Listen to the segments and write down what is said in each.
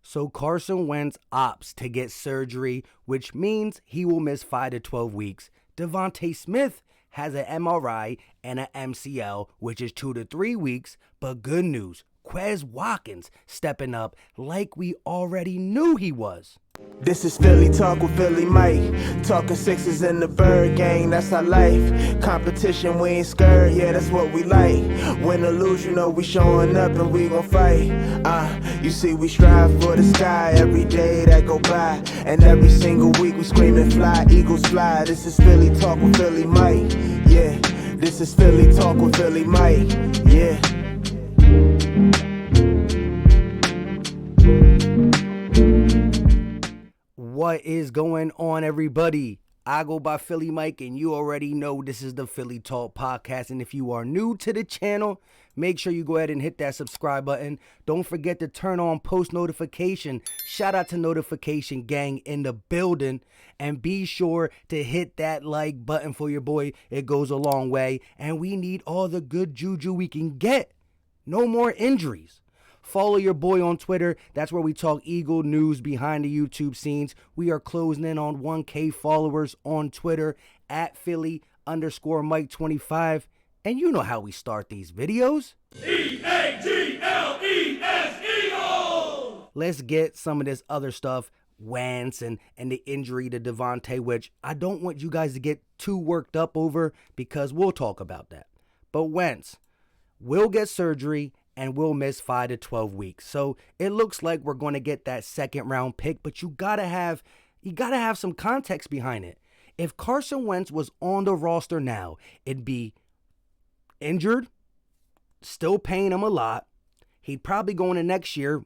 So Carson Wentz opts to get surgery, which means he will miss 5 to 12 weeks. Devonta Smith has an MRI and an MCL, which is 2 to 3 weeks. But good news, Quez Watkins stepping up like we already knew he was. This is Philly Talk with Philly Mike. Talking Sixers and the Bird Gang, that's our life. Competition, we ain't scared, yeah, that's what we like. Win or lose, you know we showing up and we gon' fight. You see we strive for the sky every day that go by. And every single week we screaming fly, Eagles fly. This is Philly Talk with Philly Mike, yeah. This is Philly Talk with Philly Mike, yeah. What is going on, everybody? I go by Philly Mike, and you already know this is the Philly Talk Podcast. And if you are new to the channel, make sure you go ahead and hit that subscribe button. Don't forget to turn on post notification. Shout out to Notification Gang in the building. And be sure to hit that like button for your boy. It goes a long way. And we need all the good juju we can get. No more injuries. Follow your boy on Twitter. That's where we talk Eagle news behind the YouTube scenes. We are closing in on 1K followers on Twitter at Philly_Mike25. And you know how we start these videos. E-A-G-L-E-S, Eagle! Let's get some of this other stuff. Wentz and the injury to Devonta, which I don't want you guys to get too worked up over because we'll talk about that. But Wentz will get surgery and we'll miss 5 to 12 weeks. So it looks like we're going to get that second round pick, but you gotta have some context behind it. If Carson Wentz was on the roster now, it'd be injured, still paying him a lot. He'd probably go into next year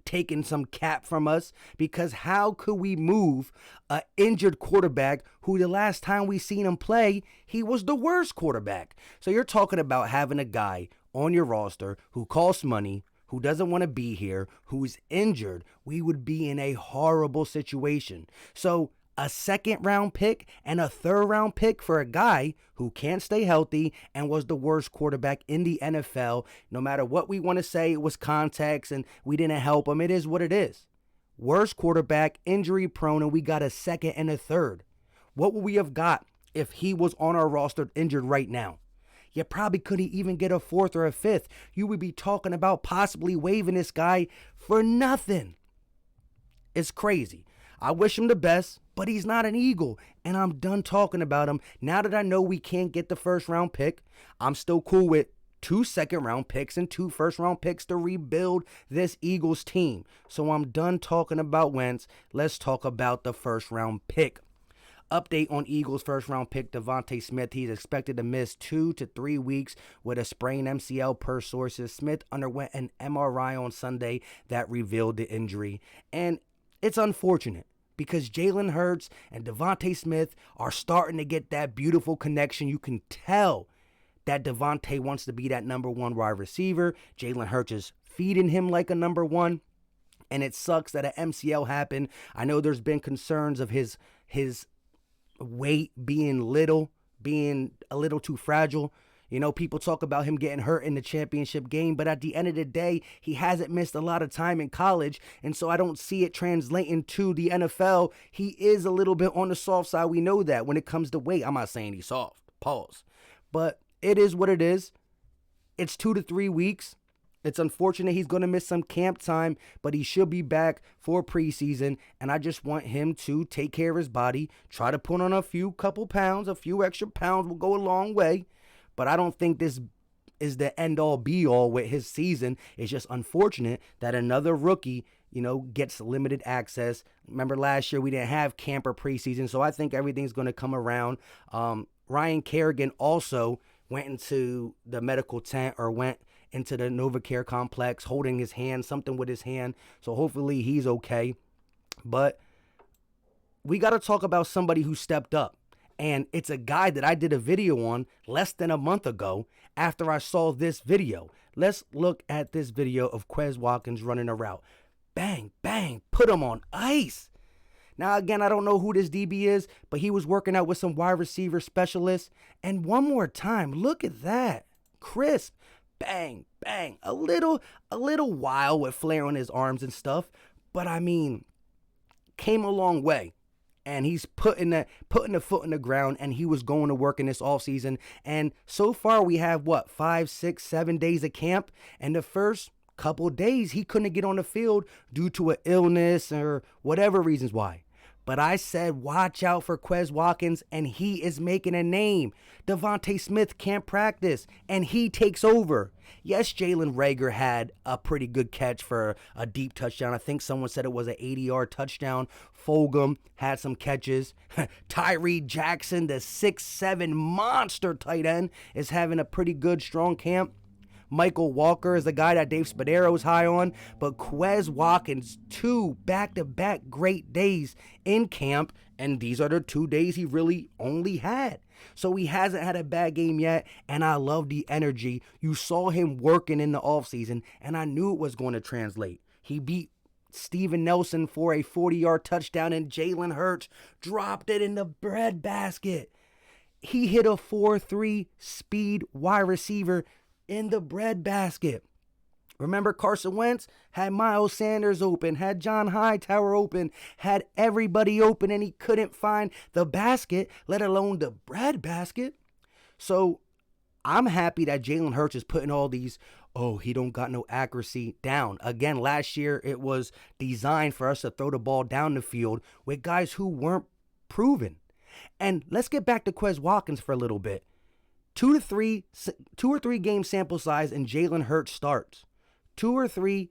taking some cap from us, because how could we move an injured quarterback who the last time we seen him play, he was the worst quarterback? So you're talking about having a guy on your roster who costs money, who doesn't want to be here, who's injured. We would be in a horrible situation. So a second round pick and a third round pick for a guy who can't stay healthy and was the worst quarterback in the NFL. No matter what we want to say, it was context and we didn't help him. It is what it is. Worst quarterback, injury prone, and we got a second and a third. What would we have got if he was on our roster injured right now? You probably couldn't even get a fourth or a fifth. You would be talking about possibly waiving this guy for nothing. It's crazy. I wish him the best, but he's not an Eagle, and I'm done talking about him. Now that I know we can't get the first round pick, I'm still cool with 2 second round picks and 2 first round picks to rebuild this Eagles team. So I'm done talking about Wentz. Let's talk about the first round pick. Update on Eagles first round pick Devonta Smith. He's expected to miss 2 to 3 weeks with a sprained MCL per sources. Smith underwent an MRI on Sunday that revealed the injury. And it's unfortunate because Jalen Hurts and Devonta Smith are starting to get that beautiful connection. You can tell that Devonta wants to be that number 1 wide receiver. Jalen Hurts is feeding him like a number 1. And it sucks that an MCL happened. I know there's been concerns of his weight being a little too fragile. You know, people talk about him getting hurt in the championship game, but at the end of the day, he hasn't missed a lot of time in college, and so I don't see it translating to the NFL. He is a little bit on the soft side. We know that when it comes to weight. I'm not saying he's soft, pause, but it is what it is. It's 2 to 3 weeks. It's unfortunate he's going to miss some camp time, but he should be back for preseason, and I just want him to take care of his body, try to put on a few extra pounds will go a long way, but I don't think this is the end-all, be-all with his season. It's just unfortunate that another rookie, gets limited access. Remember last year we didn't have camp or preseason, so I think everything's going to come around. Ryan Kerrigan also went into the medical tent or went into the NovaCare complex holding his hand, something with his hand. So hopefully he's okay. But we got to talk about somebody who stepped up. And it's a guy that I did a video on less than a month ago after I saw this video. Let's look at this video of Quez Watkins running a route. Bang, bang, put him on ice. Now, again, I don't know who this DB is, but he was working out with some wide receiver specialists. And one more time, look at that. Crisp. Bang, bang. A little wild with flare on his arms and stuff. But I mean, came a long way. And he's putting the foot in the ground, and he was going to work in this offseason. And so far we have, 5, 6, 7 days of camp. And the first couple days he couldn't get on the field due to an illness or whatever reasons why. But I said, watch out for Quez Watkins, and he is making a name. Devonta Smith can't practice, and he takes over. Yes, Jalen Reagor had a pretty good catch for a deep touchdown. I think someone said it was an 80-yard touchdown. Fulgham had some catches. Tyree Jackson, the 6'7" monster tight end, is having a pretty good, strong camp. Michael Walker is the guy that Dave Spadero's high on, but Quez Watkins, 2 back-to-back great days in camp, and these are the 2 days he really only had. So he hasn't had a bad game yet, and I love the energy. You saw him working in the offseason, and I knew it was going to translate. He beat Steven Nelson for a 40-yard touchdown, and Jalen Hurts dropped it in the breadbasket. He hit a 4.3 speed wide receiver in the breadbasket. Remember, Carson Wentz had Miles Sanders open, had John Hightower open, had everybody open, and he couldn't find the basket, let alone the breadbasket. So I'm happy that Jalen Hurts is putting all these, he don't got no accuracy down. Again, last year it was designed for us to throw the ball down the field with guys who weren't proven. And let's get back to Quez Watkins for a little bit. 2 or 3 game sample size and Jalen Hurts starts. 2 or 3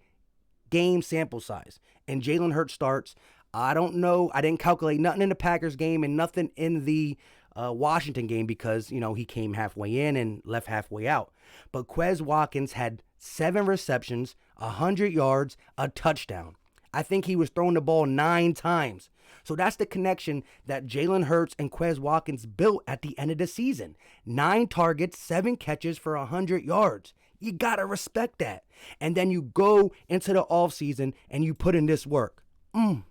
game sample size and Jalen Hurts starts. I don't know. I didn't calculate nothing in the Packers game and nothing in the Washington game because, he came halfway in and left halfway out. But Quez Watkins had 7 receptions, 100 yards, a touchdown. I think he was throwing the ball 9 times. So that's the connection that Jalen Hurts and Quez Watkins built at the end of the season. 9 targets, 7 catches for 100 yards. You got to respect that. And then you go into the offseason and you put in this work. And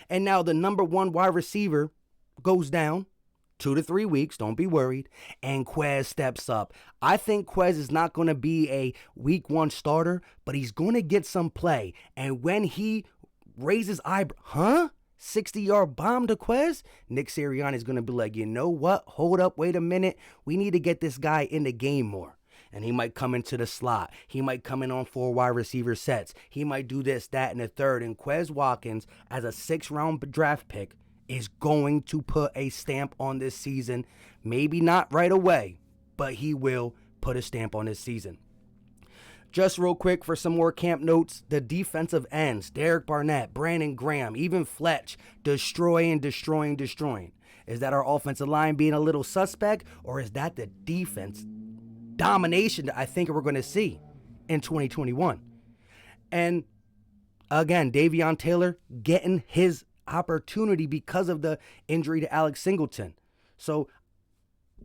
now the number 1 wide receiver goes down 2 to 3 weeks. Don't be worried. And Quez steps up. I think Quez is not going to be a week 1 starter, but he's going to get some play. And when he raises eyebrow, 60-yard bomb to Quez, Nick Sirianni is going to be like, you know what? Hold up, wait a minute. We need to get this guy in the game more. And he might come into the slot. He might come in on 4 wide receiver sets. He might do this, that, and the third. And Quez Watkins, as a 6th-round draft pick, is going to put a stamp on this season. Maybe not right away, but he will put a stamp on this season. Just real quick for some more camp notes, the defensive ends, Derek Barnett, Brandon Graham, even Fletch, destroying. Is that our offensive line being a little suspect, or is that the defense domination that I think we're going to see in 2021? And again, Davion Taylor getting his opportunity because of the injury to Alex Singleton. So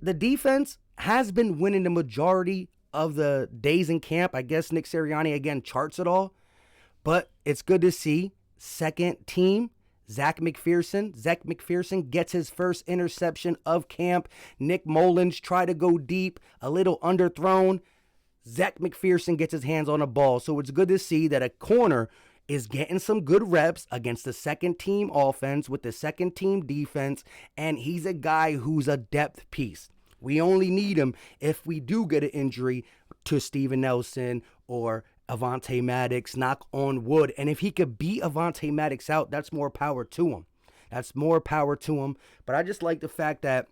the defense has been winning the majority of the days in camp. I guess Nick Sirianni again charts it all, but it's good to see. Second team, Zach McPherson gets his first interception of camp. Nick Mullins tried to go deep, a little underthrown. Zach McPherson gets his hands on the ball. So it's good to see that a corner is getting some good reps against the second team offense with the second team defense, and he's a guy who's a depth piece. We only need him if we do get an injury to Steven Nelson or Avonte Maddox, knock on wood. And if he could beat Avonte Maddox out, that's more power to him. But I just like the fact that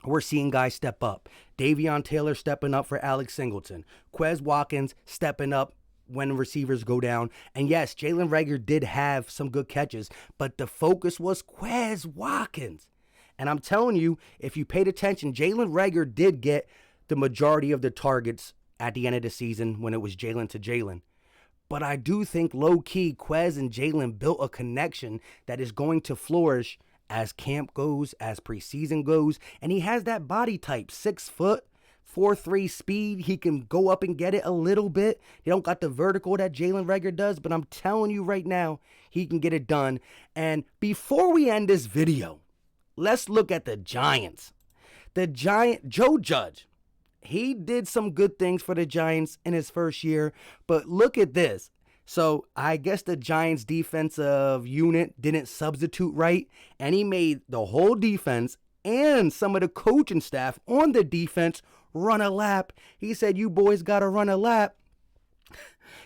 we're seeing guys step up. Davion Taylor stepping up for Alex Singleton. Quez Watkins stepping up when receivers go down. And yes, Jalen Reagor did have some good catches, but the focus was Quez Watkins. And I'm telling you, if you paid attention, Jalen Reagor did get the majority of the targets at the end of the season when it was Jalen to Jalen. But I do think low-key, Quez and Jalen built a connection that is going to flourish as camp goes, as preseason goes. And he has that body type, 6 foot, 4.3 speed. He can go up and get it a little bit. He don't got the vertical that Jalen Reagor does, but I'm telling you right now, he can get it done. And before we end this video, let's look at the Giants. Joe Judge, he did some good things for the Giants in his first year, but look at this. So I guess the Giants' defensive unit didn't substitute right, and he made the whole defense and some of the coaching staff on the defense run a lap. He said, you boys got to run a lap.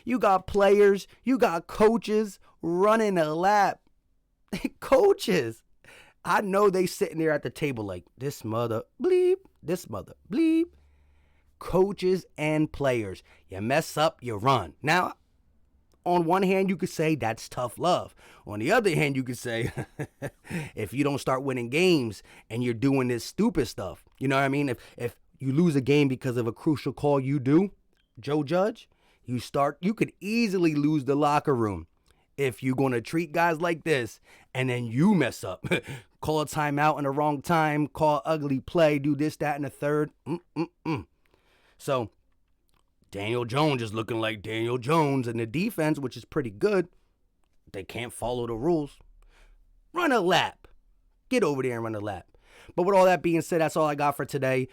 You got players, you got coaches running a lap. Coaches. I know they sitting there at the table like, this mother bleep, this mother bleep. Coaches and players. You mess up, you run. Now, on one hand, you could say that's tough love. On the other hand, you could say, if you don't start winning games and you're doing this stupid stuff, you know what I mean? If you lose a game because of a crucial call you do, Joe Judge, you could easily lose the locker room if you're going to treat guys like this and then you mess up. Call a timeout in the wrong time, call ugly play, do this, that, and the third. So Daniel Jones is looking like Daniel Jones, and the defense, which is pretty good, they can't follow the rules. Run a lap. Get over there and run a lap. But with all that being said, that's all I got for today.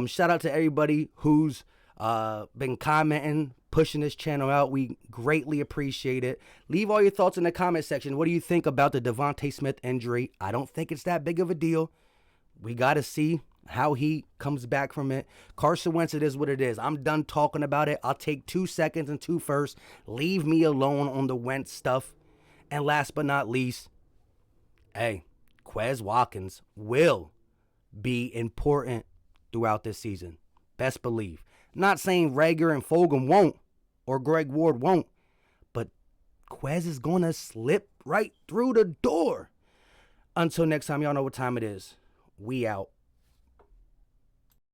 Shout out to everybody who's been commenting, pushing this channel out. We greatly appreciate it. Leave all your thoughts in the comment section. What do you think about the Devonta Smith injury? I don't think it's that big of a deal. We got to see how he comes back from it. Carson Wentz, it is what it is. I'm done talking about it. I'll take 2 seconds and 2 firsts. Leave me alone on the Wentz stuff. And last but not least, hey, Quez Watkins will be important throughout this season. Best believe. Not saying Rager and Fulgham won't or Greg Ward won't, but Quez is going to slip right through the door. Until next time, y'all know what time it is. We out.